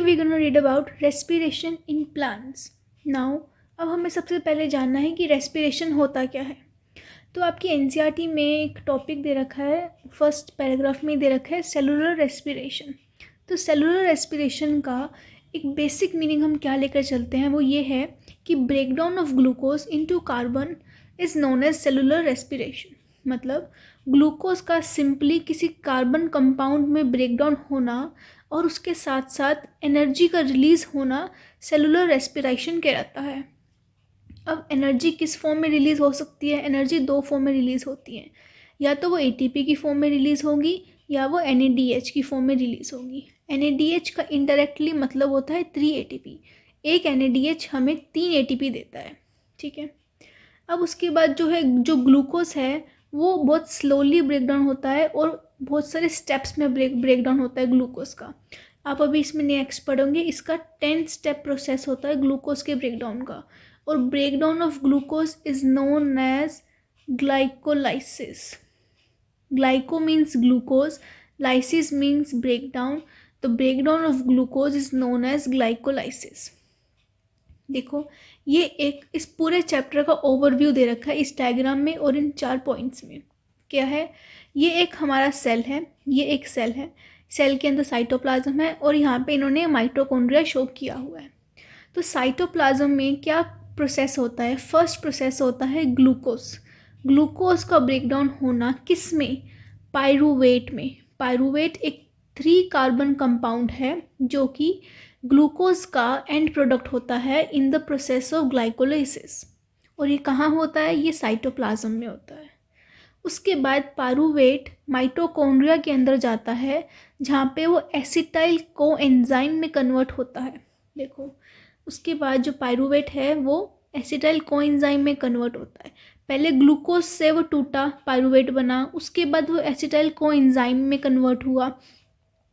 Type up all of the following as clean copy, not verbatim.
We gonna read about respiration in plants. Now अब हमें सबसे पहले जानना है कि रेस्पिरेशन होता क्या है। तो आपकी एनसीईआरटी में एक टॉपिक दे रखा है, फर्स्ट पैराग्राफ में दे रखा है सेलुलर रेस्पिरेशन। तो सेलुलर रेस्पिरेशन का एक बेसिक मीनिंग हम क्या लेकर चलते हैं, वो ये है कि breakdown of glucose into carbon is known as cellular respiration. मतलब ग्लूकोज का सिंपली किसी कार्बन कंपाउंड में ब्रेकडाउन होना और उसके साथ साथ एनर्जी का रिलीज़ होना सेलुलर रेस्पिरेशन कहलाता है। अब एनर्जी किस फॉर्म में रिलीज़ हो सकती है? एनर्जी दो फॉर्म में रिलीज़ होती है, या तो वो एटीपी की फॉर्म में रिलीज़ होगी या वो एनएडीएच की फॉर्म में रिलीज़ होगी। एनएडीएच का इनडायरेक्टली मतलब होता है 3 एटीपी। एक एनएडीएच हमें 3 एटीपी देता है, ठीक है। अब उसके बाद जो ग्लूकोज है वो बहुत स्लोली ब्रेकडाउन होता है और बहुत सारे स्टेप्स में ब्रेकडाउन होता है ग्लूकोज का। आप अभी इसमें नेक्स्ट पढ़ोगे, इसका 10 स्टेप प्रोसेस होता है ग्लूकोज के ब्रेकडाउन का। और breakdown of glucose is known as glycolysis. Glyco means glucose, lysis means breakdown. तो breakdown of glucose is known as glycolysis. देखो, ये एक इस पूरे चैप्टर का ओवरव्यू दे रखा है इस डायग्राम में और इन 4 पॉइंट्स में। क्या है? ये एक हमारा सेल है, ये एक सेल है, सेल के अंदर साइटोप्लाज्म है और यहाँ पे इन्होंने माइटोकॉन्ड्रिया शो किया हुआ है। तो साइटोप्लाज्म में क्या प्रोसेस होता है? फर्स्ट प्रोसेस होता है ग्लूकोज। ग्लूकोज का ब्रेकडाउन होना किस में? पायरूवेट में। पायरूवेट एक 3 कार्बन कंपाउंड है जो कि ग्लूकोज का एंड प्रोडक्ट होता है in the process of glycolysis. और ये कहाँ होता है? ये साइटोप्लाज्म में होता है। उसके बाद पायरूवेट माइटोकॉन्ड्रिया के अंदर जाता है जहाँ पे वो एसिटाइल कोएंजाइम में कन्वर्ट होता है। देखो, उसके बाद जो पायरूवेट है वो एसिटाइल कोएंजाइम में कन्वर्ट होता है। पहले ग्लूकोज से वो टूटा, पायरूवेट बना, उसके बाद वो एसिटाइल कोएंजाइम में कन्वर्ट हुआ,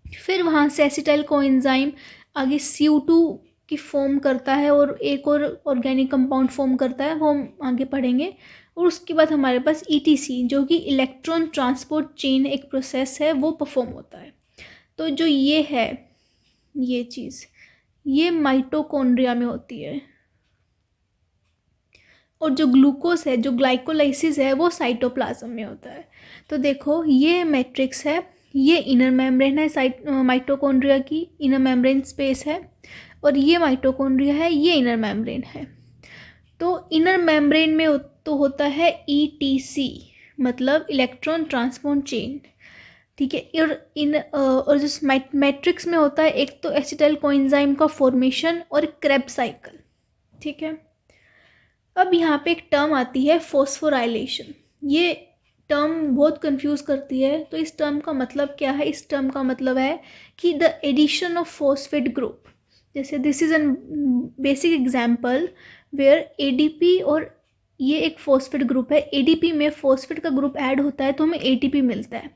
फिर वहाँ से एसिटाइल कोएंजाइम आगे CO2 की फॉर्म करता है और एक और ऑर्गेनिक कंपाउंड फॉर्म करता है, वो हम आगे पढ़ेंगे। और उसके बाद हमारे पास ETC जो कि इलेक्ट्रॉन ट्रांसपोर्ट चेन एक प्रोसेस है, वो परफॉर्म होता है। तो जो ये है, ये चीज़ ये माइटोकॉन्ड्रिया में होती है और जो ग्लूकोज है, जो ग्लाइकोलाइसिस है, वो साइटोप्लाज्म में होता है। तो देखो, ये मैट्रिक्स है, ये इनर मेम्ब्रेन है माइटोकॉन्ड्रिया की, इनर मेम्ब्रेन स्पेस है, और ये माइटोकॉन्ड्रिया है, ये इनर मेम्ब्रेन है। तो इनर मेम्ब्रेन में तो होता है ETC मतलब इलेक्ट्रॉन ट्रांसपोर्ट चेन, ठीक है। और जो मैट्रिक्स में होता है एक तो एसिटाइल कोएंजाइम का फॉर्मेशन और क्रेब्स साइकिल, ठीक है। अब यहाँ पे एक टर्म आती है फॉस्फोराइलेशन। ये टर्म बहुत कंफ्यूज करती है। तो इस टर्म का मतलब क्या है? इस टर्म का मतलब है कि the addition of phosphate group. जैसे this is an basic example where ADP, और ये एक फॉस्फेट ग्रुप है, ADP में फॉस्फेट का ग्रुप ऐड होता है तो हमें ATP मिलता है।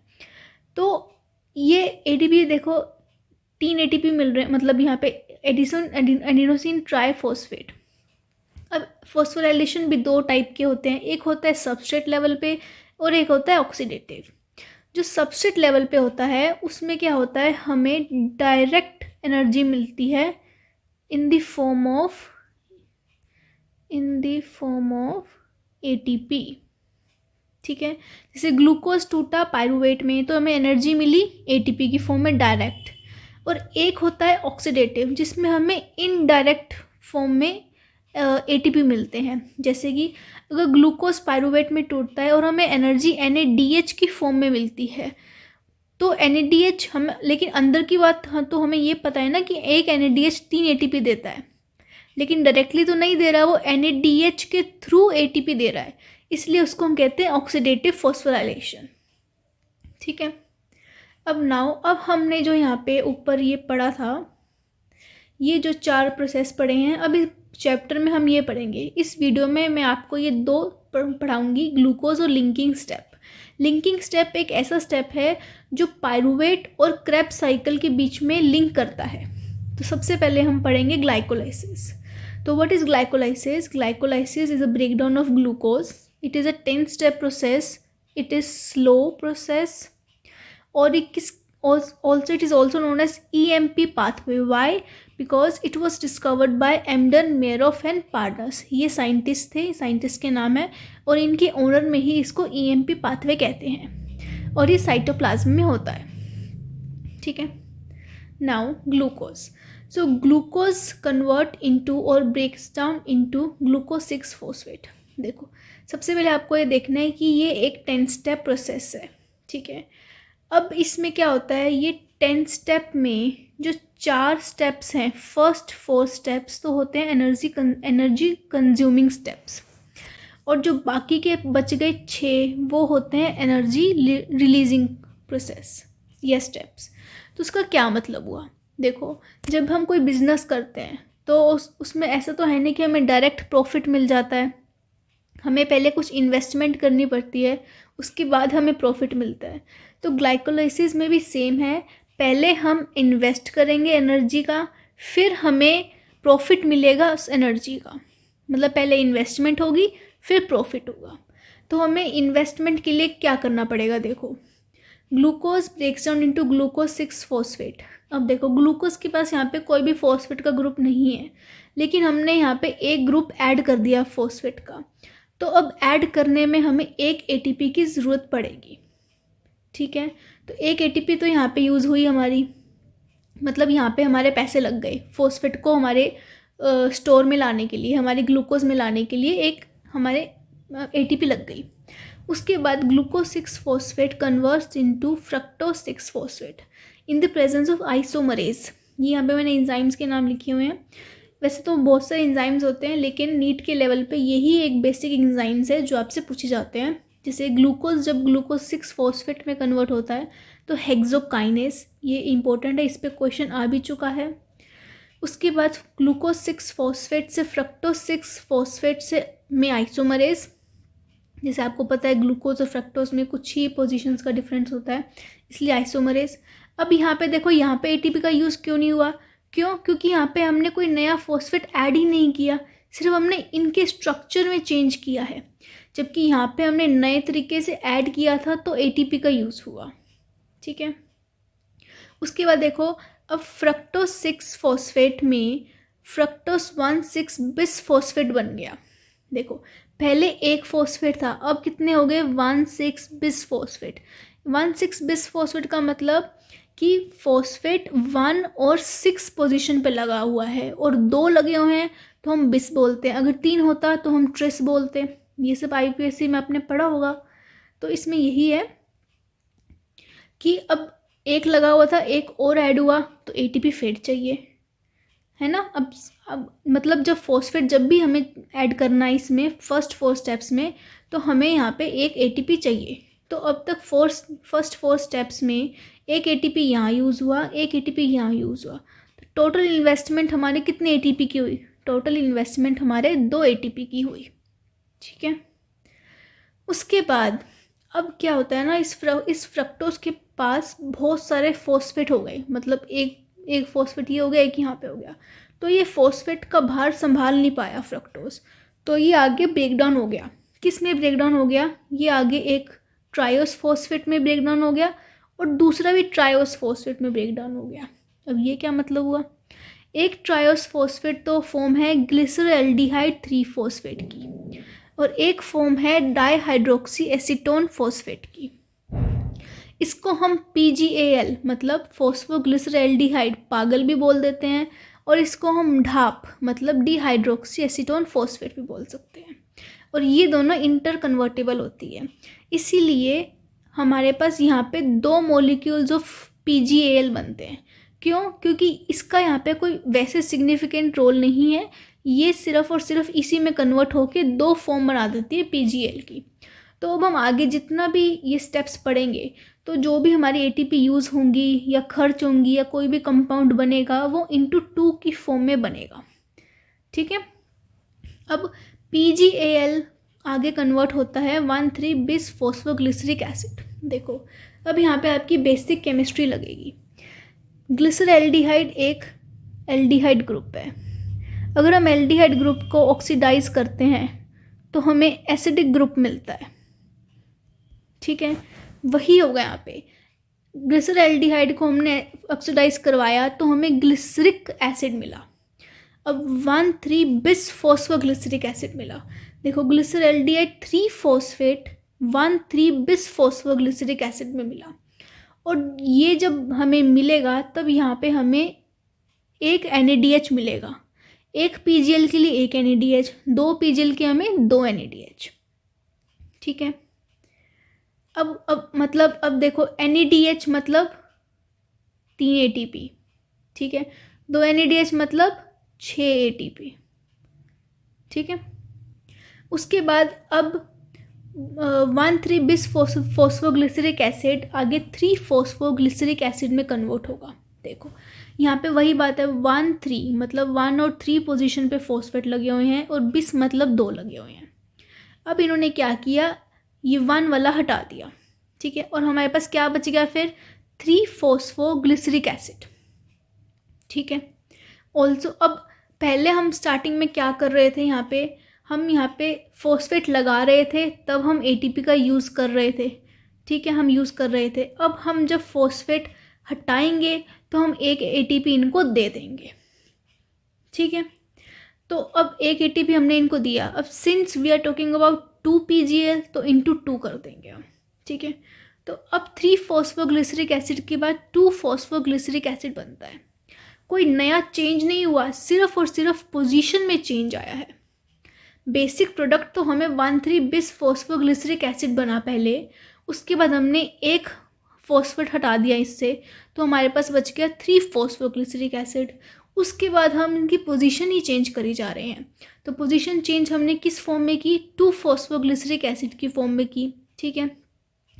तो ये ATP देखो 3 ATP मिल रहे हैं, मतलब यहाँ पे एडिनोसिन ट्राइफॉस्फेट। अब फॉस्फोराइलेशन भी 2 टाइप के होते हैं, एक होता है सबस्ट्रेट लेवल पे और एक होता है ऑक्सीडेटिव। जो सबस्ट्रेट लेवल पे होता है उसमें क्या होता है, हमें डायरेक्ट एनर्जी मिलती है in the form of ATP, ठीक है। जैसे ग्लूकोज टूटा पायरूवेट में तो हमें एनर्जी मिली ATP की फॉर्म में डायरेक्ट। और एक होता है ऑक्सीडेटिव जिसमें हमें इनडायरेक्ट फॉर्म में ATP मिलते हैं। जैसे कि अगर ग्लूकोज पायरूवेट में टूटता है और हमें एनर्जी NADH की फॉर्म में मिलती है, तो NADH हम, लेकिन अंदर की बात तो हमें ये पता है ना कि एक NADH 3 ATP देता है, लेकिन डायरेक्टली तो नहीं दे रहा, वो NADH के थ्रू ATP दे रहा है, इसलिए उसको हम कहते हैं ऑक्सीडेटिव फॉस्फोराइलेशन, ठीक है। अब हमने जो यहाँ पे ऊपर ये पढ़ा था, ये जो 4 प्रोसेस पढ़े हैं, अब इस चैप्टर में हम ये पढ़ेंगे। इस वीडियो में मैं आपको ये 2 पढ़ाऊंगी, ग्लूकोज और लिंकिंग स्टेप। लिंकिंग स्टेप एक ऐसा स्टेप है जो पायरूवेट और क्रेब्स साइकिल के बीच में लिंक करता है। तो सबसे पहले हम पढ़ेंगे ग्लाइकोलाइसिस। तो what is glycolysis? Glycolysis is a breakdown of glucose. It is a 10 step process. It is slow process और also it is also known as EMP pathway. Why? Because it was discovered by Embden Meyerhof and partners. ये scientist थे, scientist के नाम है, और इनके owner में ही इसको EMP पाथवे कहते हैं, और ये साइटोप्लाज्म में होता है। ठीक है, now glucose. So glucose convert into और breaks down into glucose 6 phosphate. देखो, सबसे पहले आपको ये देखना है कि ये एक 10 स्टेप प्रोसेस है। ठीक है, अब इसमें क्या होता है, ये 10 स्टेप में जो 4 स्टेप्स हैं, फर्स्ट 4 स्टेप्स तो होते हैं एनर्जी कंज्यूमिंग स्टेप्स, और जो बाकी के बच गए 6 वो होते हैं एनर्जी रिलीजिंग प्रोसेस या स्टेप्स। तो उसका क्या मतलब हुआ, देखो, जब हम कोई बिजनेस करते हैं तो उसमें ऐसा तो है नहीं कि हमें डायरेक्ट प्रॉफिट मिल जाता है, हमें पहले कुछ इन्वेस्टमेंट करनी पड़ती है, उसके बाद हमें प्रॉफिट मिलता है। तो ग्लाइकोलाइसिस में भी सेम है, पहले हम इन्वेस्ट करेंगे एनर्जी का, फिर हमें प्रॉफिट मिलेगा उस एनर्जी का। मतलब पहले इन्वेस्टमेंट होगी, फिर प्रॉफिट होगा। तो हमें इन्वेस्टमेंट के लिए क्या करना पड़ेगा, देखो, glucose breaks down into glucose 6 phosphate. अब देखो, ग्लूकोज के पास यहाँ पे कोई भी फॉस्फेट का ग्रुप नहीं है, लेकिन हमने यहाँ पे एक ग्रुप ऐड कर दिया फॉस्फेट का। तो अब ऐड करने में हमें एक ATP की ज़रूरत पड़ेगी। ठीक है, तो एक ATP तो यहाँ पे यूज़ हुई हमारी, मतलब यहाँ पे हमारे पैसे लग गए फॉस्फेट को हमारे स्टोर में लाने के लिए, हमारे ग्लूकोज में लाने के लिए एक हमारे ATP लग गई। उसके बाद glucose 6 phosphate converts into fructose 6 phosphate in the presence of isomerase. ये यहाँ पे मैंने एंजाइम्स के नाम लिखे हुए हैं, वैसे तो बहुत सारे एंजाइम्स होते हैं, लेकिन नीट के लेवल पे यही एक बेसिक एंजाइम्स है जो आपसे पूछे जाते हैं। जैसे ग्लूकोज जब ग्लूकोज 6 फॉस्फेट में कन्वर्ट होता है तो हेक्सोकाइनेस, ये इंपॉर्टेंट है, इस पर क्वेश्चन आ भी चुका है। उसके बाद ग्लूकोज 6 फॉस्फेट से फ्रक्टोज 6 फॉस्फेट से में आइसोमरेज, जैसे आपको पता है ग्लूकोज और फ्रक्टोज में कुछ ही पोजीशंस का डिफरेंस होता है, इसलिए आइसोमरेज। अब यहाँ पे देखो, यहाँ पे ATP का यूज़ क्यों नहीं हुआ, क्यों, क्योंकि यहाँ पे हमने कोई नया फॉस्फेट ऐड ही नहीं किया, सिर्फ हमने इनके स्ट्रक्चर में चेंज किया है, जबकि यहाँ पे हमने नए तरीके से ऐड किया था तो ATP का यूज़ हुआ। ठीक है, उसके बाद देखो, अब फ्रक्टोज 6 फॉस्फेट में फ्रक्टोज 1,6 बिस फॉस्फेट बन गया। देखो, पहले एक फॉस्फेट था, अब कितने हो गए, 1,6 बिस फॉस्फेट। 1,6 बिस फॉस्फेट का मतलब कि फॉस्फेट 1 और 6 पोजीशन पे लगा हुआ है, और 2 लगे हुए हैं तो हम बिस बोलते हैं, अगर 3 होता तो हम ट्रिस बोलते हैं। ये सब IPSC में आपने पढ़ा होगा। तो इसमें यही है कि अब एक लगा हुआ था, एक और ऐड हुआ तो ATP फिर चाहिए, है ना। अब मतलब जब फॉस्फेट जब भी हमें ऐड करना है इसमें फर्स्ट 4 स्टेप्स में, तो हमें यहाँ पे एक ATP चाहिए। तो अब तक फर्स्ट 4 स्टेप्स में एक ATP यहाँ यूज़ हुआ, एक ATP यहाँ यूज़ हुआ, तो टोटल इन्वेस्टमेंट हमारे कितने ATP की हुई, टोटल इन्वेस्टमेंट हमारे 2 ATP की हुई। ठीक है, उसके बाद अब क्या होता है ना, इस फ्रक्टोज के पास बहुत सारे फॉस्फेट हो गए, मतलब एक फॉस्फेट ये हो गया, एक यहाँ पे हो गया, तो ये फॉस्फेट का भार संभाल नहीं पाया फ्रक्टोज, तो ये आगे ब्रेकडाउन हो गया। किस में ब्रेकडाउन हो गया, ये आगे एक ट्रायोस फॉस्फेट में ब्रेकडाउन हो गया, और दूसरा भी ट्रायोस फॉस्फेट में ब्रेकडाउन हो गया। अब ये क्या मतलब हुआ, एक ट्रायोस फॉस्फेट तो फॉर्म है ग्लिसरल्डिहाइड 3 फॉस्फेट की, और एक फॉर्म है डाईहाइड्रोक्सी एसीटोन फॉस्फेट की। इसको हम PGAL मतलब फॉस्फोग्लिसरल्डिहाइड पागल भी बोल देते हैं, और इसको हम ढाप मतलब डिहाइड्रोक्सी एसीटोन फॉस्फेट भी बोल सकते हैं, और ये दोनों इंटर कन्वर्टेबल होती है। इसीलिए हमारे पास यहाँ पे 2 मॉलिक्यूल्स ऑफ PGAL बनते हैं। क्यों, क्योंकि इसका यहाँ पे कोई वैसे सिग्निफिकेंट रोल नहीं है, ये सिर्फ और सिर्फ इसी में कन्वर्ट होके 2 फॉर्म बना देती है PGAL की। तो अब हम आगे जितना भी ये स्टेप्स पढ़ेंगे, तो जो भी हमारी ATP यूज़ होंगी या खर्च होंगी या कोई भी कंपाउंड बनेगा, वो इंटू 2 की फॉर्म में बनेगा। ठीक है, अब PGAL आगे कन्वर्ट होता है 1,3 बिस फॉस्फोग्लिसरिक एसिड। देखो, अब यहाँ पे आपकी बेसिक केमिस्ट्री लगेगी। ग्लिसरल्डिहाइड एक एल्डिहाइड ग्रुप है, अगर हम एल्डिहाइड ग्रुप को ऑक्सीडाइज करते हैं तो हमें एसिडिक ग्रुप मिलता है। ठीक है, वही होगा यहाँ पे। ग्लिसरल्डिहाइड को हमने ऑक्सीडाइज करवाया तो हमें ग्लिसरिक एसिड मिला। अब 1,3 बिस फॉस्फोग्लिसरिक एसिड मिला। देखो ग्लिसरल्डिहाइड 3 फॉस्फेट 1,3 बिस फॉस्फोग्लिसरिक एसिड में मिला। और ये जब हमें मिलेगा तब यहाँ पे हमें एक NaDH मिलेगा। एक PGL के लिए एक NaDH, 2 PGL के हमें 2 NaDH। ठीक है। अब मतलब अब देखो NaDH मतलब 3 ATP। ठीक है। 2 NaDH मतलब 6 ATP। ठीक है। उसके बाद अब 1,3 बिस फॉस्फोग्लिसरिक एसिड आगे 3 फॉस्फोग्लिसरिक एसिड में कन्वर्ट होगा। देखो यहाँ पे वही बात है, 1,3 मतलब 1 और 3 पोजीशन पे फॉस्फेट लगे हुए हैं और बिस मतलब 2 लगे हुए हैं। अब इन्होंने क्या किया, ये 1 वाला हटा दिया। ठीक है। और हमारे पास क्या बच गया फिर, 3 फॉस्फोग्लिसरिक एसिड। ठीक है। ऑल्सो अब पहले हम स्टार्टिंग में क्या कर रहे थे, हम यहाँ पे फॉस्फेट लगा रहे थे तब हम ATP का यूज़ कर रहे थे। ठीक है, हम यूज़ कर रहे थे। अब हम जब फॉस्फेट हटाएंगे तो हम एक ATP इनको दे देंगे। ठीक है। तो अब एक ATP हमने इनको दिया। अब since we are talking about 2 PGL तो इंटू 2 कर देंगे हम। ठीक है। तो अब 3 फॉस्फोग्लिसरिक एसिड के बाद 2 फॉस्फोग्लिसरिक एसिड बनता है। कोई नया चेंज नहीं हुआ, सिर्फ और सिर्फ पोजीशन में चेंज आया है। बेसिक प्रोडक्ट तो हमें 1,3 बिस फॉस्फोग्लिसरिक एसिड बना पहले, उसके बाद हमने एक फॉस्फेट हटा दिया इससे, तो हमारे पास बच गया 3 फॉस्फोग्लिसरिक एसिड। उसके बाद हम इनकी पोजीशन ही चेंज करी जा रहे हैं। तो पोजीशन चेंज हमने किस फॉर्म में की, 2 फॉस्फोग्लिसरिक एसिड की फॉर्म में की। ठीक है।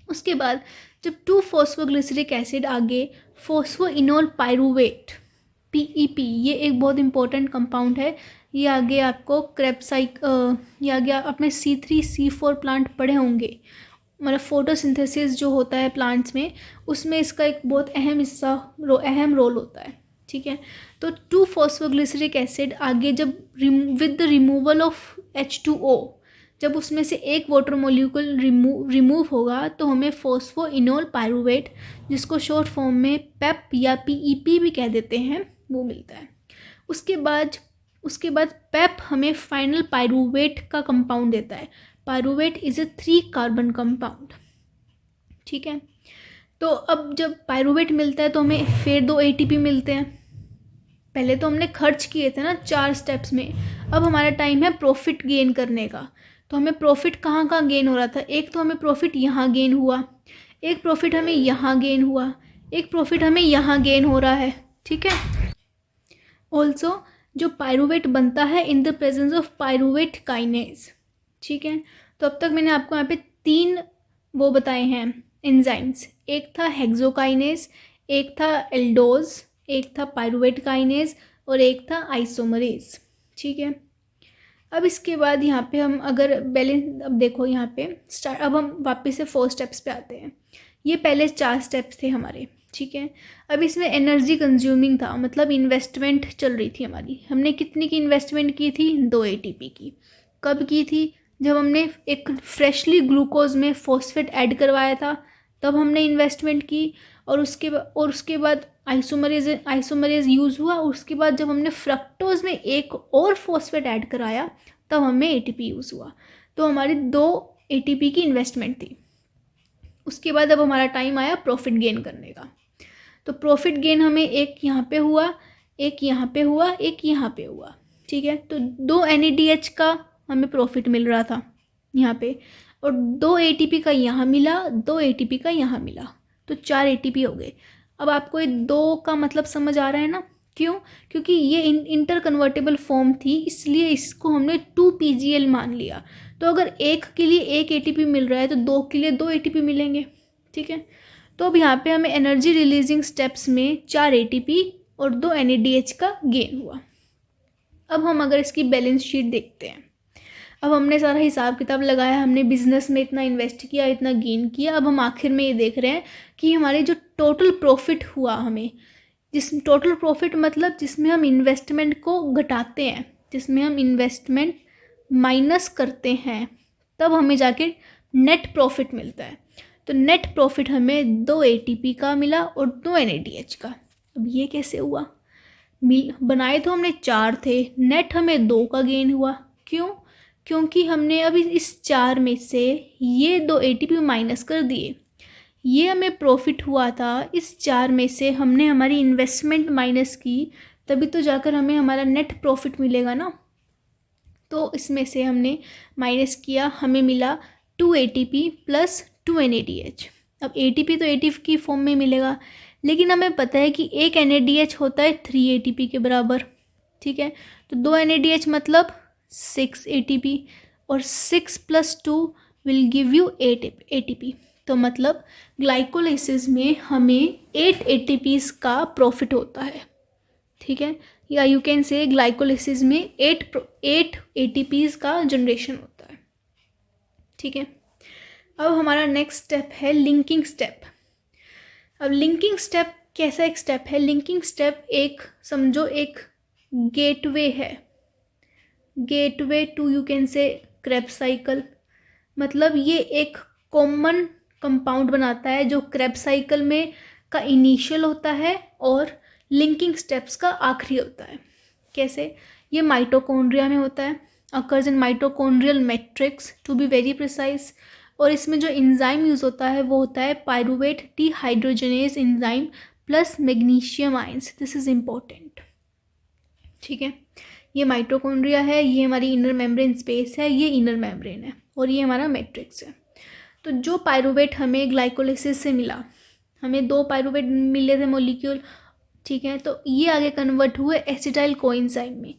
उसके बाद जब 2 फॉस्फोग्लिसरिक एसिड आगे फॉस्फोइनोल पायरूवेट PEP, ये एक बहुत इंपॉर्टेंट कंपाउंड है। ये आगे आपको ये आगे आपने C3C4 प्लांट पढ़े होंगे, मतलब फोटोसिंथेसिस जो होता है प्लांट्स में, उसमें इसका एक बहुत अहम रोल होता है। ठीक है। तो 2 फॉस्फोग्लिसरिक एसिड आगे जब with the removal of H2O, जब उसमें से एक वाटर मॉलिक्यूल रिमूव होगा तो हमें फॉस्फोइनोल पायरूवेट, जिसको शॉर्ट फॉर्म में PEP या PEP भी कह देते हैं, वो मिलता है। उसके बाद PEP हमें फाइनल पायरूवेट का कंपाउंड देता है। Pyruvate is a 3 carbon compound. ठीक है। तो अब जब पायरूवेट मिलता है तो हमें फिर 2 ATP मिलते हैं। पहले तो हमने खर्च किए थे ना 4 स्टेप्स में, अब हमारा टाइम है प्रॉफिट गेन करने का। तो हमें प्रॉफिट कहाँ कहाँ गेन हो रहा था, एक तो हमें प्रॉफिट यहाँ गेन हुआ, एक प्रॉफिट हमें यहाँ गेन हुआ, एक प्रॉफिट हमें यहाँ गेन हो रहा है। ठीक है। ऑल्सो जो पायरूवेट बनता है in the presence of pyruvate kinase. ठीक है। तो अब तक मैंने आपको यहाँ पे 3 वो बताए हैं एंजाइम्स, एक था हेक्सोकाइनेज, एक था एल्डोज, एक था पायरूवेट काइनेज और एक था आइसोमरेज। ठीक है। अब इसके बाद यहाँ पे हम अगर बैलेंस, अब देखो यहाँ पे अब हम वापस से 4 स्टेप्स पे आते हैं। ये पहले 4 स्टेप्स थे हमारे। ठीक है। अब इसमें एनर्जी कंज्यूमिंग था, मतलब इन्वेस्टमेंट चल रही थी हमारी। हमने कितनी की इन्वेस्टमेंट की थी, 2 ATP की। कब की थी, जब हमने एक फ्रेशली ग्लूकोज में फॉस्फेट ऐड करवाया था तब हमने इन्वेस्टमेंट की। और उसके बाद आइसोमरेज यूज़ हुआ। उसके बाद जब हमने फ्रक्टोज में एक और फॉस्फेट ऐड कराया तब हमें ATP यूज़ हुआ। तो हमारी 2 ATP की इन्वेस्टमेंट थी। उसके बाद अब हमारा टाइम आया प्रॉफिट गेन करने का। तो प्रॉफिट गेन हमें एक यहाँ पे हुआ, एक यहाँ पे हुआ, एक यहाँ पे हुआ। ठीक है। तो 2 NaDH का हमें प्रॉफिट मिल रहा था यहाँ पे, और 2 ATP का यहाँ मिला, 2 ATP का यहाँ मिला, तो 4 ATP हो गए। अब आपको ये 2 का मतलब समझ आ रहा है ना, क्यों, क्योंकि ये इंटर कन्वर्टेबल फॉर्म थी, इसलिए इसको हमने 2 PGL मान लिया। तो अगर एक के लिए एक ATP मिल रहा है तो 2 के लिए 2 ATP मिलेंगे। ठीक है। तो अब यहाँ पे हमें एनर्जी रिलीजिंग स्टेप्स में 4 ATP और 2 NaDH का गेन हुआ। अब हम अगर इसकी बैलेंस शीट देखते हैं, अब हमने सारा हिसाब किताब लगाया, हमने बिजनेस में इतना इन्वेस्ट किया, इतना गेन किया। अब हम आखिर में ये देख रहे हैं कि हमारे जो टोटल प्रॉफिट हुआ, हमें जिस टोटल प्रॉफिट मतलब जिसमें हम इन्वेस्टमेंट को घटाते हैं, जिसमें हम इन्वेस्टमेंट माइनस करते हैं, तब हमें जाके नेट प्रॉफिट मिलता है। तो नेट प्रॉफिट हमें 2 ATP का मिला और 2 NADH का। अब ये कैसे हुआ? बनाए तो हमने 4 थे, नेट हमें 2 का गेन हुआ। क्यों? क्योंकि हमने अभी इस 4 में से ये 2 ATP माइनस कर दिए। ये हमें प्रॉफिट हुआ था, इस 4 में से हमने हमारी इन्वेस्टमेंट माइनस की, तभी तो जाकर हमें हमारा नेट प्रॉफिट मिलेगा ना। तो इसमें से हमने माइनस किया, हमें मिला 2 ATP प्लस 2 NADH। अब ATP तो ATP की फॉर्म में मिलेगा, लेकिन हमें पता है कि एक NADH होता है 3 ATP के बराबर। ठीक है, तो 2 NADH मतलब 6 ATP और 6 plus 2 will give you 8 ATP। तो मतलब ग्लाइकोलाइसिस में हमें 8 ATPs का प्रॉफिट होता है। ठीक है, या यू कैन से ग्लाइकोलाइसिस में 8 ATPs का जनरेशन होता है। ठीक है, अब हमारा नेक्स्ट स्टेप है लिंकिंग स्टेप। अब लिंकिंग स्टेप कैसा एक स्टेप है? लिंकिंग स्टेप एक समझो एक गेटवे है, gateway to you can say Krebs cycle. मतलब ये एक कॉमन कंपाउंड बनाता है जो क्रेब्स साइकिल में का इनिशियल होता है और लिंकिंग स्टेप्स का आखिरी होता है। कैसे? ये माइटोकॉन्ड्रिया में होता है, occurs in mitochondrial matrix to be very precise. और इसमें जो एंजाइम यूज़ होता है वो होता है pyruvate dehydrogenase enzyme plus magnesium ions. This is important. ठीक है, ये माइटोकॉन्ड्रिया है, ये हमारी इनर मेम्ब्रेन स्पेस है, ये इनर मेम्ब्रेन है और ये हमारा मैट्रिक्स है। तो जो पायरूवेट हमें ग्लाइकोलाइसिस से मिला, हमें 2 पायरूवेट मिले थे मॉलिक्यूल। ठीक है, तो ये आगे कन्वर्ट हुए एसिटाइल कोएंजाइम में।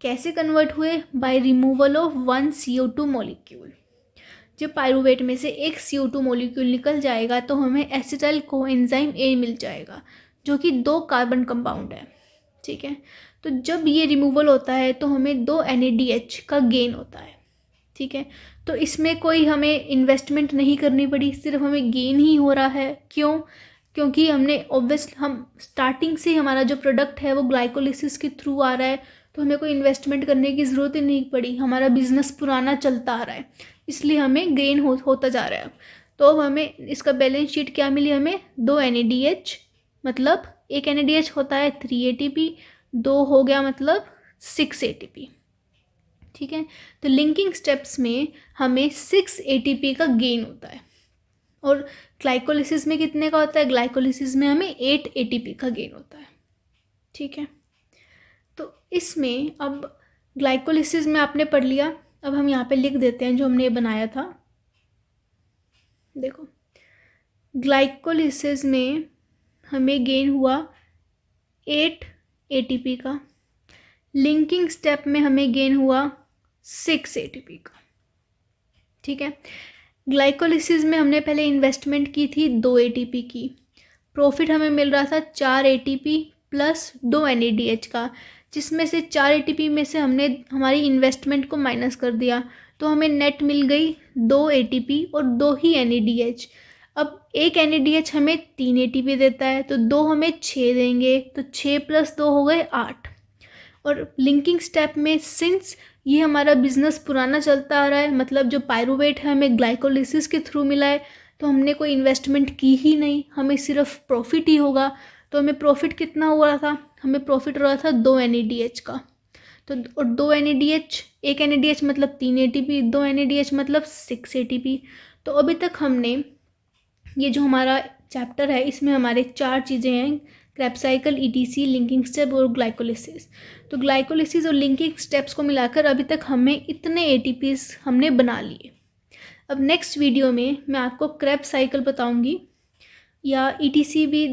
कैसे कन्वर्ट हुए? By removal of 1 CO2 molecule. जब पायरूवेट में से एक CO2 मॉलिक्यूल निकल जाएगा तो हमें एसिटाइल कोएंजाइम A मिल जाएगा, जो कि 2 कार्बन कंपाउंड है। ठीक है, तो जब ये रिमूवल होता है तो हमें 2 NADH का गेन होता है। ठीक है, तो इसमें कोई हमें इन्वेस्टमेंट नहीं करनी पड़ी, सिर्फ हमें गेन ही हो रहा है। क्यों? क्योंकि हमने ऑब्वियसली हम स्टार्टिंग से हमारा जो प्रोडक्ट है वो ग्लाइकोलाइसिस के थ्रू आ रहा है, तो हमें कोई इन्वेस्टमेंट करने की ज़रूरत ही नहीं पड़ी। हमारा बिजनेस पुराना चलता आ रहा है, इसलिए हमें गेन होता जा रहा है। तो अब हमें इसका बैलेंस शीट क्या मिली? हमें 2 NADH, मतलब एक NADH होता है 3 ATP, 2 हो गया मतलब 6 ATP। ठीक है, तो लिंकिंग स्टेप्स में हमें 6 ATP का गेन होता है और ग्लाइकोलाइसिस में कितने का होता है? ग्लाइकोलाइसिस में हमें 8 ATP का गेन होता है। ठीक है, तो इसमें अब ग्लाइकोलाइसिस में आपने पढ़ लिया। अब हम यहाँ पे लिख देते हैं जो हमने बनाया था। देखो, ग्लाइकोलाइसिस में हमें गेन हुआ 8 ATP का, लिंकिंग स्टेप में हमें गेन हुआ 6 ATP का। ठीक है, ग्लाइकोलाइसिस में हमने पहले इन्वेस्टमेंट की थी 2 ATP की, प्रॉफिट हमें मिल रहा था 4 ATP प्लस 2 NADH का, जिसमें से 4 ATP में से हमने हमारी इन्वेस्टमेंट को माइनस कर दिया, तो हमें नेट मिल गई 2 ATP और 2 ही NADH। अब एक NADH हमें 3 ATP देता है, तो 2 हमें 6 देंगे, तो 6 प्लस 2 हो गए 8। और लिंकिंग स्टेप में सिंस ये हमारा बिजनेस पुराना चलता आ रहा है, मतलब जो पायरूवेट है हमें ग्लाइकोलाइसिस के थ्रू मिला है, तो हमने कोई इन्वेस्टमेंट की ही नहीं, हमें सिर्फ प्रॉफिट ही होगा। तो हमें प्रॉफिट कितना हो रहा था? हमें प्रॉफिट हो रहा था 2 NADH का। तो और 2 NADH, एक NADH मतलब 3 ATP, 2 NADH मतलब 6 ATP। तो अभी तक हमने ये जो हमारा चैप्टर है इसमें हमारे 4 चीज़ें हैं, Krebs cycle, ETC, linking step और ग्लाइकोलाइसिस। तो ग्लाइकोलाइसिस और लिंकिंग स्टेप्स को मिलाकर अभी तक हमें इतने ATPs हमने बना लिए। अब नेक्स्ट वीडियो में मैं आपको क्रेब्स साइकिल बताऊंगी, या ETC भी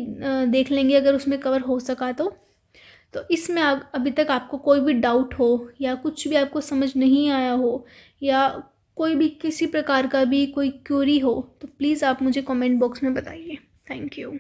देख लेंगे अगर उसमें कवर हो सका तो इसमें अभी तक आपको कोई भी डाउट हो या कुछ भी आपको समझ नहीं आया हो या कोई भी किसी प्रकार का भी कोई क्वेरी हो तो प्लीज़ आप मुझे कमेंट बॉक्स में बताइए। Thank you.